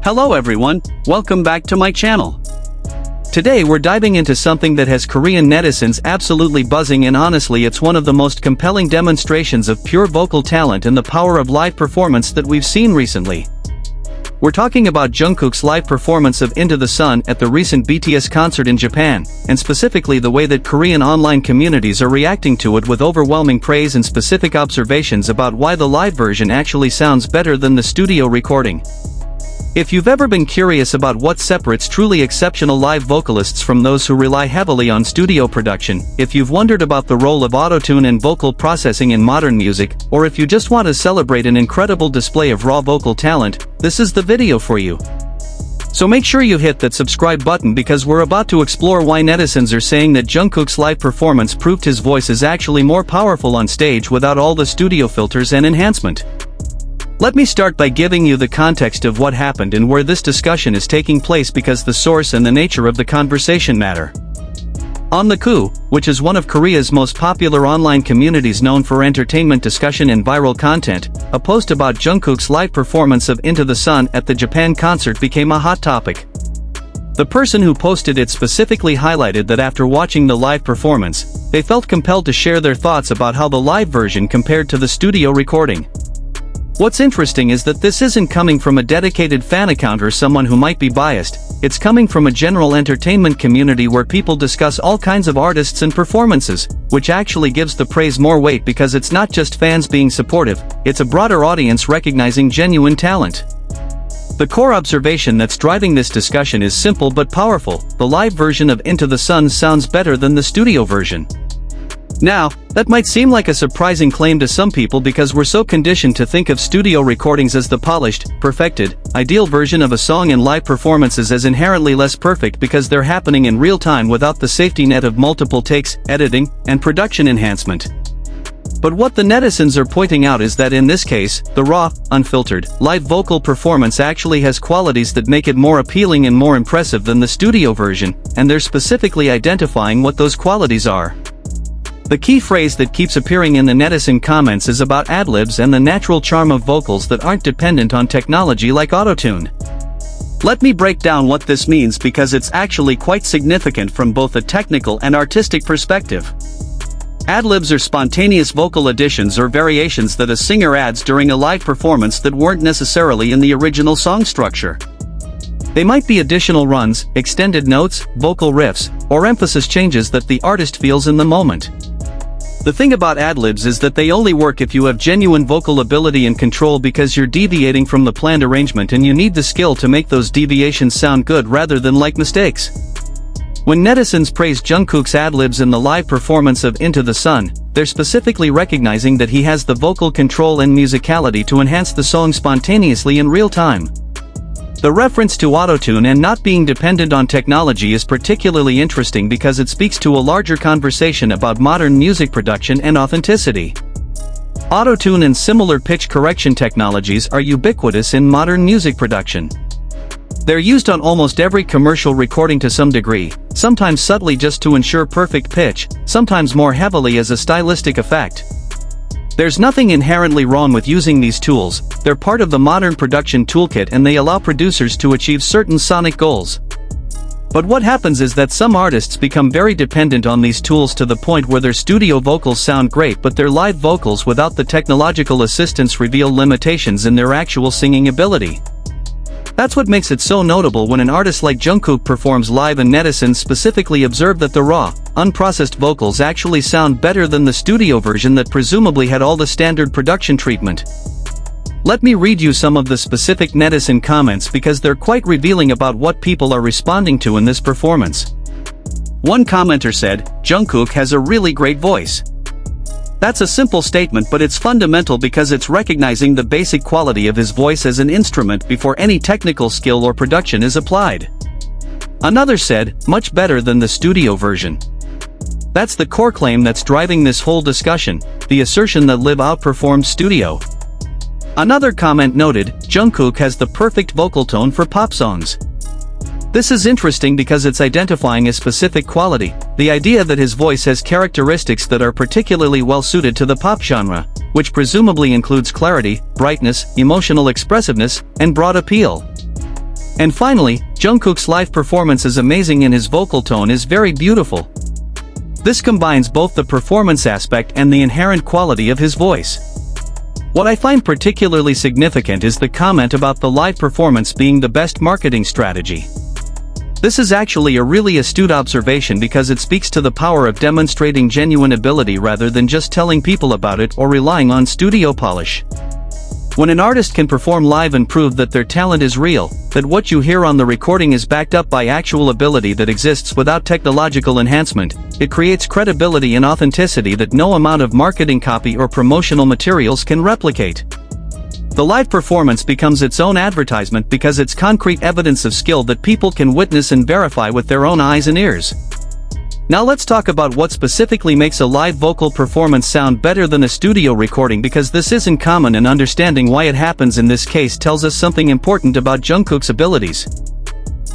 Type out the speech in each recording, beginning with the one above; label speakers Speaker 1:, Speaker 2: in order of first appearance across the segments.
Speaker 1: Hello everyone, welcome back to my channel. Today we're diving into something that has Korean netizens absolutely buzzing, and honestly it's one of the most compelling demonstrations of pure vocal talent and the power of live performance that we've seen recently. We're talking about Jungkook's live performance of Into the Sun at the recent BTS concert in Japan, and specifically the way that Korean online communities are reacting to it with overwhelming praise and specific observations about why the live version actually sounds better than the studio recording. If you've ever been curious about what separates truly exceptional live vocalists from those who rely heavily on studio production, if you've wondered about the role of autotune and vocal processing in modern music, or if you just want to celebrate an incredible display of raw vocal talent, this is the video for you. So make sure you hit that subscribe button because we're about to explore why netizens are saying that Jungkook's live performance proved his voice is actually more powerful on stage without all the studio filters and enhancement. Let me start by giving you the context of what happened and where this discussion is taking place, because the source and the nature of the conversation matter. On the Ku, which is one of Korea's most popular online communities known for entertainment discussion and viral content, a post about Jungkook's live performance of Into the Sun at the Japan concert became a hot topic. The person who posted it specifically highlighted that after watching the live performance, they felt compelled to share their thoughts about how the live version compared to the studio recording. What's interesting is that this isn't coming from a dedicated fan account or someone who might be biased, it's coming from a general entertainment community where people discuss all kinds of artists and performances, which actually gives the praise more weight because it's not just fans being supportive, it's a broader audience recognizing genuine talent. The core observation that's driving this discussion is simple but powerful: the live version of Into the Sun sounds better than the studio version. Now, that might seem like a surprising claim to some people because we're so conditioned to think of studio recordings as the polished, perfected, ideal version of a song, and live performances as inherently less perfect because they're happening in real time without the safety net of multiple takes, editing, and production enhancement. But what the netizens are pointing out is that in this case, the raw, unfiltered, live vocal performance actually has qualities that make it more appealing and more impressive than the studio version, and they're specifically identifying what those qualities are. The key phrase that keeps appearing in the netizen comments is about ad-libs and the natural charm of vocals that aren't dependent on technology like autotune. Let me break down what this means because it's actually quite significant from both a technical and artistic perspective. Ad-libs are spontaneous vocal additions or variations that a singer adds during a live performance that weren't necessarily in the original song structure. They might be additional runs, extended notes, vocal riffs, or emphasis changes that the artist feels in the moment. The thing about ad-libs is that they only work if you have genuine vocal ability and control, because you're deviating from the planned arrangement and you need the skill to make those deviations sound good rather than like mistakes. When netizens praise Jungkook's ad-libs in the live performance of Into the Sun, they're specifically recognizing that he has the vocal control and musicality to enhance the song spontaneously in real time. The reference to autotune and not being dependent on technology is particularly interesting because it speaks to a larger conversation about modern music production and authenticity. Autotune and similar pitch correction technologies are ubiquitous in modern music production. They're used on almost every commercial recording to some degree, sometimes subtly just to ensure perfect pitch, sometimes more heavily as a stylistic effect. There's nothing inherently wrong with using these tools, they're part of the modern production toolkit and they allow producers to achieve certain sonic goals. But what happens is that some artists become very dependent on these tools to the point where their studio vocals sound great but their live vocals without the technological assistance reveal limitations in their actual singing ability. That's what makes it so notable when an artist like Jungkook performs live and netizens specifically observe that the raw, unprocessed vocals actually sound better than the studio version that presumably had all the standard production treatment. Let me read you some of the specific netizen comments because they're quite revealing about what people are responding to in this performance. One commenter said, "Jungkook has a really great voice." That's a simple statement, but it's fundamental because it's recognizing the basic quality of his voice as an instrument before any technical skill or production is applied. Another said, "Much better than the studio version." That's the core claim that's driving this whole discussion, the assertion that live outperformed studio. Another comment noted, "Jungkook has the perfect vocal tone for pop songs." This is interesting because it's identifying a specific quality, the idea that his voice has characteristics that are particularly well suited to the pop genre, which presumably includes clarity, brightness, emotional expressiveness, and broad appeal. And finally, Jungkook's live performance is amazing and his vocal tone is very beautiful. This combines both the performance aspect and the inherent quality of his voice. What I find particularly significant is the comment about the live performance being the best marketing strategy. This is actually a really astute observation because it speaks to the power of demonstrating genuine ability rather than just telling people about it or relying on studio polish. When an artist can perform live and prove that their talent is real, that what you hear on the recording is backed up by actual ability that exists without technological enhancement, it creates credibility and authenticity that no amount of marketing copy or promotional materials can replicate. The live performance becomes its own advertisement because it's concrete evidence of skill that people can witness and verify with their own eyes and ears. Now let's talk about what specifically makes a live vocal performance sound better than a studio recording, because this isn't common and understanding why it happens in this case tells us something important about Jungkook's abilities.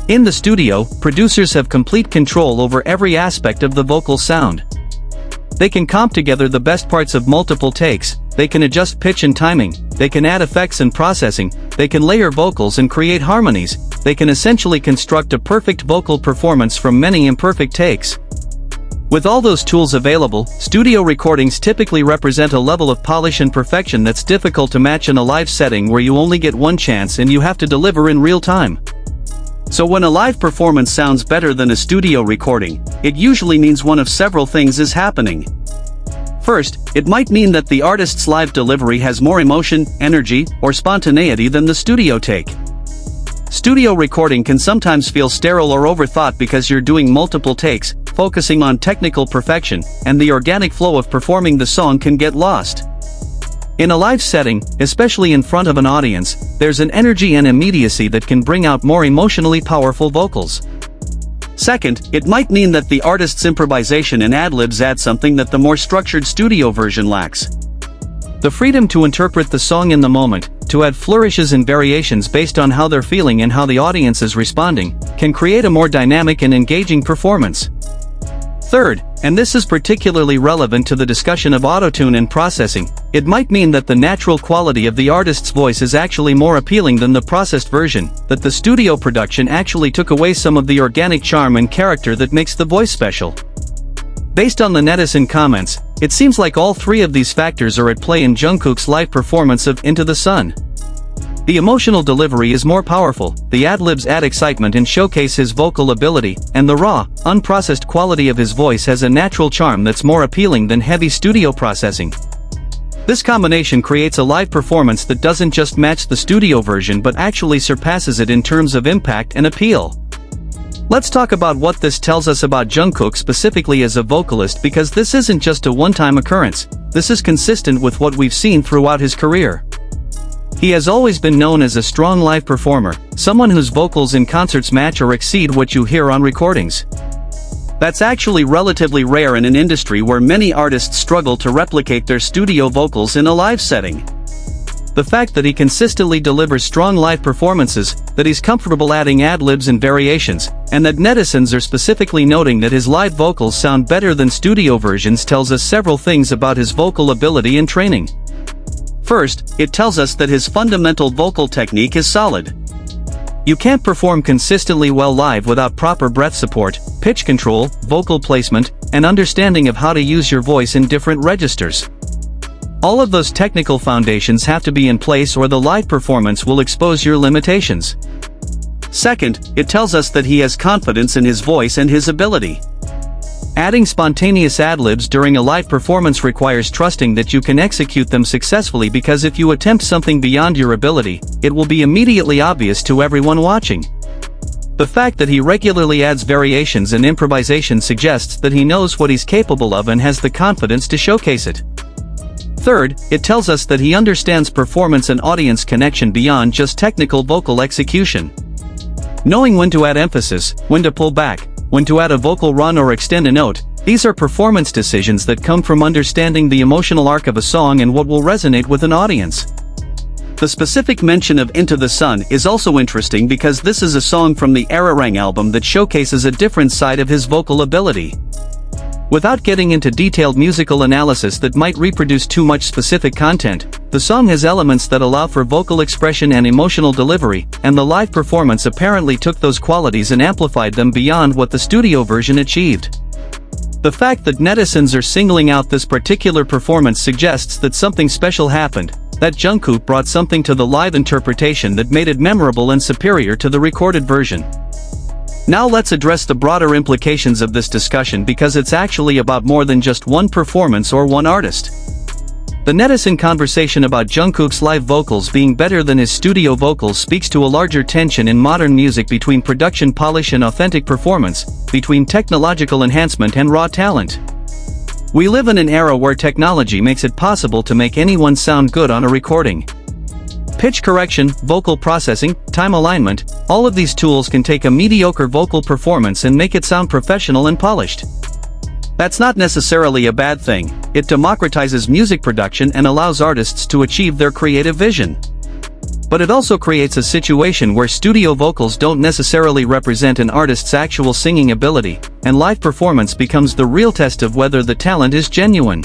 Speaker 1: In the studio, producers have complete control over every aspect of the vocal sound. They can comp together the best parts of multiple takes, they can adjust pitch and timing, they can add effects and processing, they can layer vocals and create harmonies, they can essentially construct a perfect vocal performance from many imperfect takes. With all those tools available, studio recordings typically represent a level of polish and perfection that's difficult to match in a live setting where you only get one chance and you have to deliver in real time. So when a live performance sounds better than a studio recording, it usually means one of several things is happening. First, it might mean that the artist's live delivery has more emotion, energy, or spontaneity than the studio take. Studio recording can sometimes feel sterile or overthought because you're doing multiple takes, focusing on technical perfection, and the organic flow of performing the song can get lost. In a live setting, especially in front of an audience, there's an energy and immediacy that can bring out more emotionally powerful vocals. Second, it might mean that the artist's improvisation and ad-libs add something that the more structured studio version lacks. The freedom to interpret the song in the moment, to add flourishes and variations based on how they're feeling and how the audience is responding, can create a more dynamic and engaging performance. Third, and this is particularly relevant to the discussion of autotune and processing, it might mean that the natural quality of the artist's voice is actually more appealing than the processed version, that the studio production actually took away some of the organic charm and character that makes the voice special. Based on the netizen comments, it seems like all three of these factors are at play in Jungkook's live performance of Into the Sun. The emotional delivery is more powerful, the ad-libs add excitement and showcase his vocal ability, and the raw, unprocessed quality of his voice has a natural charm that's more appealing than heavy studio processing. This combination creates a live performance that doesn't just match the studio version but actually surpasses it in terms of impact and appeal. Let's talk about what this tells us about Jungkook specifically as a vocalist, because this isn't just a one-time occurrence, this is consistent with what we've seen throughout his career. He has always been known as a strong live performer, someone whose vocals in concerts match or exceed what you hear on recordings. That's actually relatively rare in an industry where many artists struggle to replicate their studio vocals in a live setting. The fact that he consistently delivers strong live performances, that he's comfortable adding ad-libs and variations, and that netizens are specifically noting that his live vocals sound better than studio versions tells us several things about his vocal ability and training. First, it tells us that his fundamental vocal technique is solid. You can't perform consistently well live without proper breath support, pitch control, vocal placement, and understanding of how to use your voice in different registers. All of those technical foundations have to be in place or the live performance will expose your limitations. Second, it tells us that he has confidence in his voice and his ability. Adding spontaneous ad-libs during a live performance requires trusting that you can execute them successfully, because if you attempt something beyond your ability, it will be immediately obvious to everyone watching. The fact that he regularly adds variations and improvisation suggests that he knows what he's capable of and has the confidence to showcase it. Third, it tells us that he understands performance and audience connection beyond just technical vocal execution. Knowing when to add emphasis, when to pull back, when to add a vocal run or extend a note, these are performance decisions that come from understanding the emotional arc of a song and what will resonate with an audience. The specific mention of Into the Sun is also interesting because this is a song from the Ararang album that showcases a different side of his vocal ability. Without getting into detailed musical analysis that might reproduce too much specific content, the song has elements that allow for vocal expression and emotional delivery, and the live performance apparently took those qualities and amplified them beyond what the studio version achieved. The fact that netizens are singling out this particular performance suggests that something special happened, that Jungkook brought something to the live interpretation that made it memorable and superior to the recorded version. Now let's address the broader implications of this discussion because it's actually about more than just one performance or one artist. The netizen conversation about Jungkook's live vocals being better than his studio vocals speaks to a larger tension in modern music between production polish and authentic performance, between technological enhancement and raw talent. We live in an era where technology makes it possible to make anyone sound good on a recording. Pitch correction, vocal processing, time alignment, all of these tools can take a mediocre vocal performance and make it sound professional and polished. That's not necessarily a bad thing. It democratizes music production and allows artists to achieve their creative vision. But it also creates a situation where studio vocals don't necessarily represent an artist's actual singing ability, and live performance becomes the real test of whether the talent is genuine.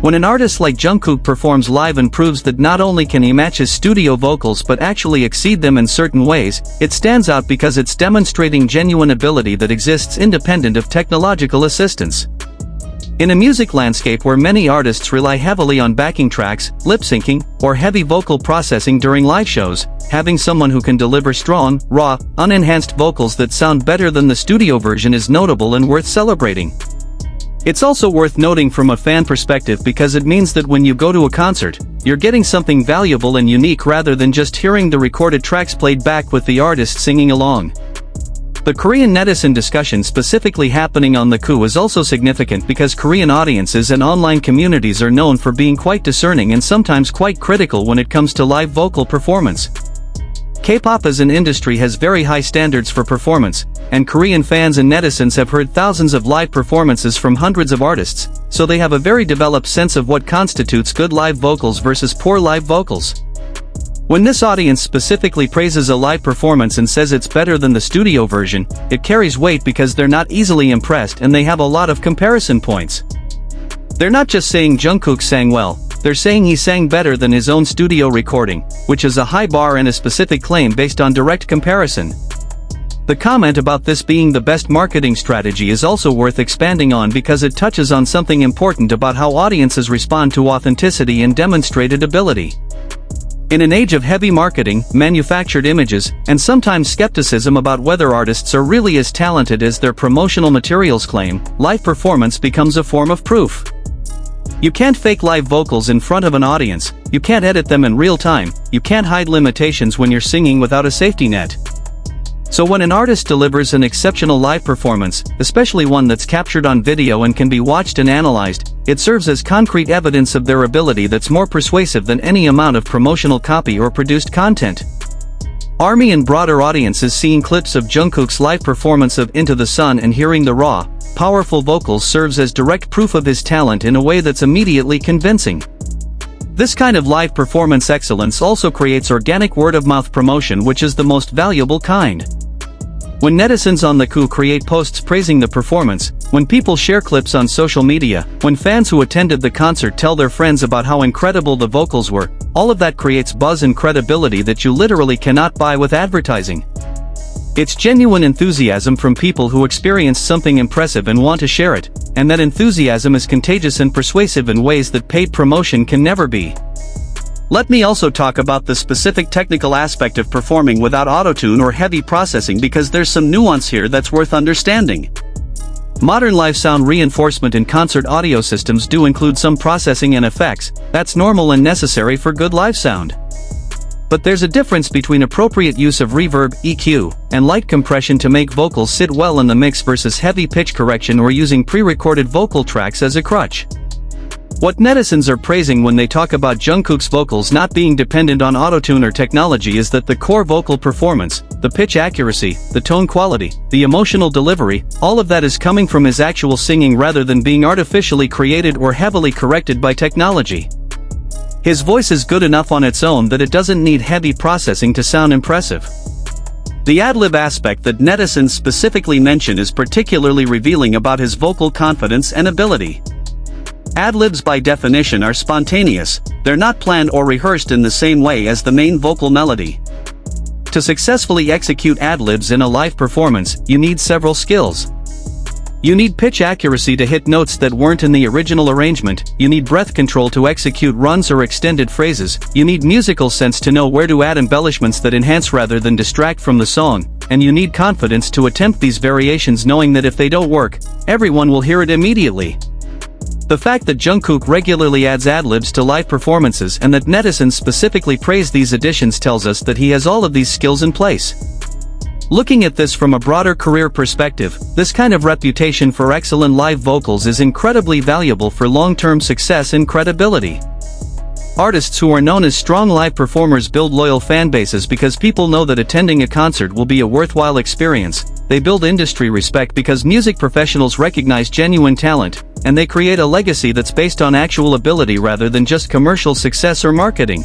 Speaker 1: When an artist like Jungkook performs live and proves that not only can he match his studio vocals but actually exceed them in certain ways, it stands out because it's demonstrating genuine ability that exists independent of technological assistance. In a music landscape where many artists rely heavily on backing tracks, lip-syncing, or heavy vocal processing during live shows, having someone who can deliver strong, raw, unenhanced vocals that sound better than the studio version is notable and worth celebrating. It's also worth noting from a fan perspective because it means that when you go to a concert, you're getting something valuable and unique rather than just hearing the recorded tracks played back with the artist singing along. The Korean netizen discussion specifically happening on the coup is also significant because Korean audiences and online communities are known for being quite discerning and sometimes quite critical when it comes to live vocal performance. K-pop as an industry has very high standards for performance, and Korean fans and netizens have heard thousands of live performances from hundreds of artists, so they have a very developed sense of what constitutes good live vocals versus poor live vocals. When this audience specifically praises a live performance and says it's better than the studio version, it carries weight because they're not easily impressed and they have a lot of comparison points. They're not just saying Jungkook sang well, they're saying he sang better than his own studio recording, which is a high bar and a specific claim based on direct comparison. The comment about this being the best marketing strategy is also worth expanding on because it touches on something important about how audiences respond to authenticity and demonstrated ability. In an age of heavy marketing, manufactured images, and sometimes skepticism about whether artists are really as talented as their promotional materials claim, live performance becomes a form of proof. You can't fake live vocals in front of an audience, you can't edit them in real time, you can't hide limitations when you're singing without a safety net. So when an artist delivers an exceptional live performance, especially one that's captured on video and can be watched and analyzed, it serves as concrete evidence of their ability that's more persuasive than any amount of promotional copy or produced content. ARMY and broader audiences seeing clips of Jungkook's live performance of Into the Sun and hearing the raw, powerful vocals serves as direct proof of his talent in a way that's immediately convincing. This kind of live performance excellence also creates organic word-of-mouth promotion, which is the most valuable kind. When netizens on the coup create posts praising the performance, when people share clips on social media, when fans who attended the concert tell their friends about how incredible the vocals were, all of that creates buzz and credibility that you literally cannot buy with advertising. It's genuine enthusiasm from people who experience something impressive and want to share it, and that enthusiasm is contagious and persuasive in ways that paid promotion can never be. Let me also talk about the specific technical aspect of performing without autotune or heavy processing because there's some nuance here that's worth understanding. Modern live sound reinforcement in concert audio systems do include some processing and effects. That's normal and necessary for good live sound. But there's a difference between appropriate use of reverb, EQ, and light compression to make vocals sit well in the mix versus heavy pitch correction or using pre-recorded vocal tracks as a crutch. What netizens are praising when they talk about Jungkook's vocals not being dependent on autotune or technology is that the core vocal performance, the pitch accuracy, the tone quality, the emotional delivery, all of that is coming from his actual singing rather than being artificially created or heavily corrected by technology. His voice is good enough on its own that it doesn't need heavy processing to sound impressive. The ad-lib aspect that netizens specifically mention is particularly revealing about his vocal confidence and ability. Ad-libs by definition are spontaneous, they're not planned or rehearsed in the same way as the main vocal melody. To successfully execute ad-libs in a live performance, you need several skills. You need pitch accuracy to hit notes that weren't in the original arrangement, you need breath control to execute runs or extended phrases, you need musical sense to know where to add embellishments that enhance rather than distract from the song, and you need confidence to attempt these variations knowing that if they don't work, everyone will hear it immediately. The fact that Jungkook regularly adds ad-libs to live performances and that netizens specifically praise these additions tells us that he has all of these skills in place. Looking at this from a broader career perspective, this kind of reputation for excellent live vocals is incredibly valuable for long-term success and credibility. Artists who are known as strong live performers build loyal fanbases because people know that attending a concert will be a worthwhile experience. They build industry respect because music professionals recognize genuine talent, and they create a legacy that's based on actual ability rather than just commercial success or marketing.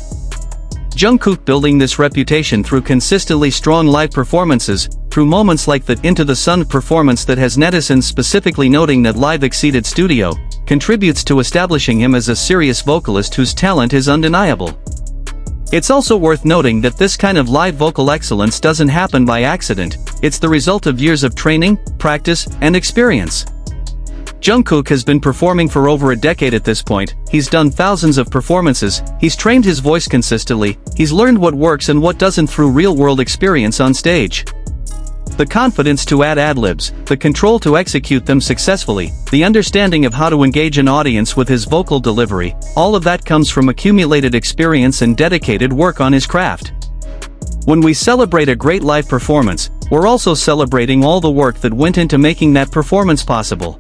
Speaker 1: Jungkook building this reputation through consistently strong live performances, through moments like the Into the Sun performance that has netizens specifically noting that live exceeded studio, contributes to establishing him as a serious vocalist whose talent is undeniable. It's also worth noting that this kind of live vocal excellence doesn't happen by accident, it's the result of years of training, practice, and experience. Jungkook has been performing for over a decade at this point, he's done thousands of performances, he's trained his voice consistently, he's learned what works and what doesn't through real-world experience on stage. The confidence to add ad-libs, the control to execute them successfully, the understanding of how to engage an audience with his vocal delivery, all of that comes from accumulated experience and dedicated work on his craft. When we celebrate a great live performance, we're also celebrating all the work that went into making that performance possible.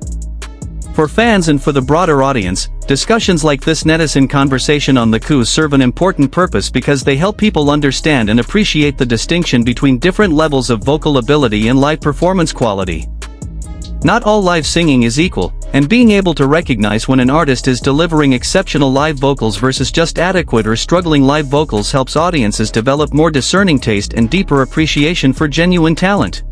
Speaker 1: For fans and for the broader audience, discussions like this netizen conversation on the coup serve an important purpose because they help people understand and appreciate the distinction between different levels of vocal ability and live performance quality. Not all live singing is equal, and being able to recognize when an artist is delivering exceptional live vocals versus just adequate or struggling live vocals helps audiences develop more discerning taste and deeper appreciation for genuine talent.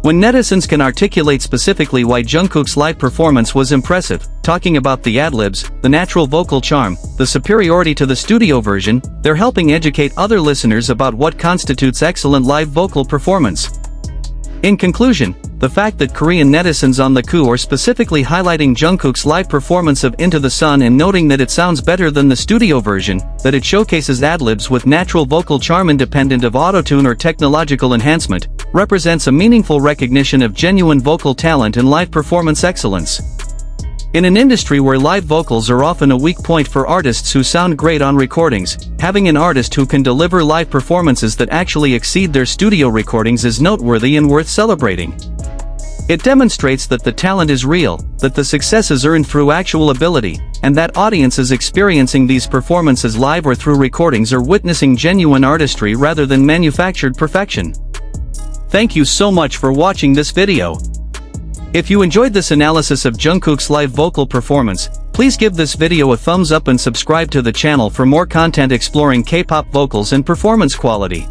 Speaker 1: When netizens can articulate specifically why Jungkook's live performance was impressive, talking about the ad-libs, the natural vocal charm, the superiority to the studio version, they're helping educate other listeners about what constitutes excellent live vocal performance. In conclusion, the fact that Korean netizens on the coup are specifically highlighting Jungkook's live performance of Into the Sun and noting that it sounds better than the studio version, that it showcases ad-libs with natural vocal charm independent of autotune or technological enhancement, represents a meaningful recognition of genuine vocal talent and live performance excellence. In an industry where live vocals are often a weak point for artists who sound great on recordings, having an artist who can deliver live performances that actually exceed their studio recordings is noteworthy and worth celebrating. It demonstrates that the talent is real, that the success is earned through actual ability, and that audiences experiencing these performances live or through recordings are witnessing genuine artistry rather than manufactured perfection. Thank you so much for watching this video. If you enjoyed this analysis of Jungkook's live vocal performance, please give this video a thumbs up and subscribe to the channel for more content exploring K-pop vocals and performance quality.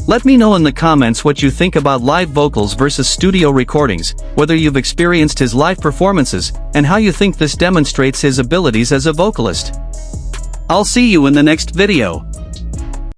Speaker 1: Let me know in the comments what you think about live vocals versus studio recordings, whether you've experienced his live performances, and how you think this demonstrates his abilities as a vocalist. I'll see you in the next video.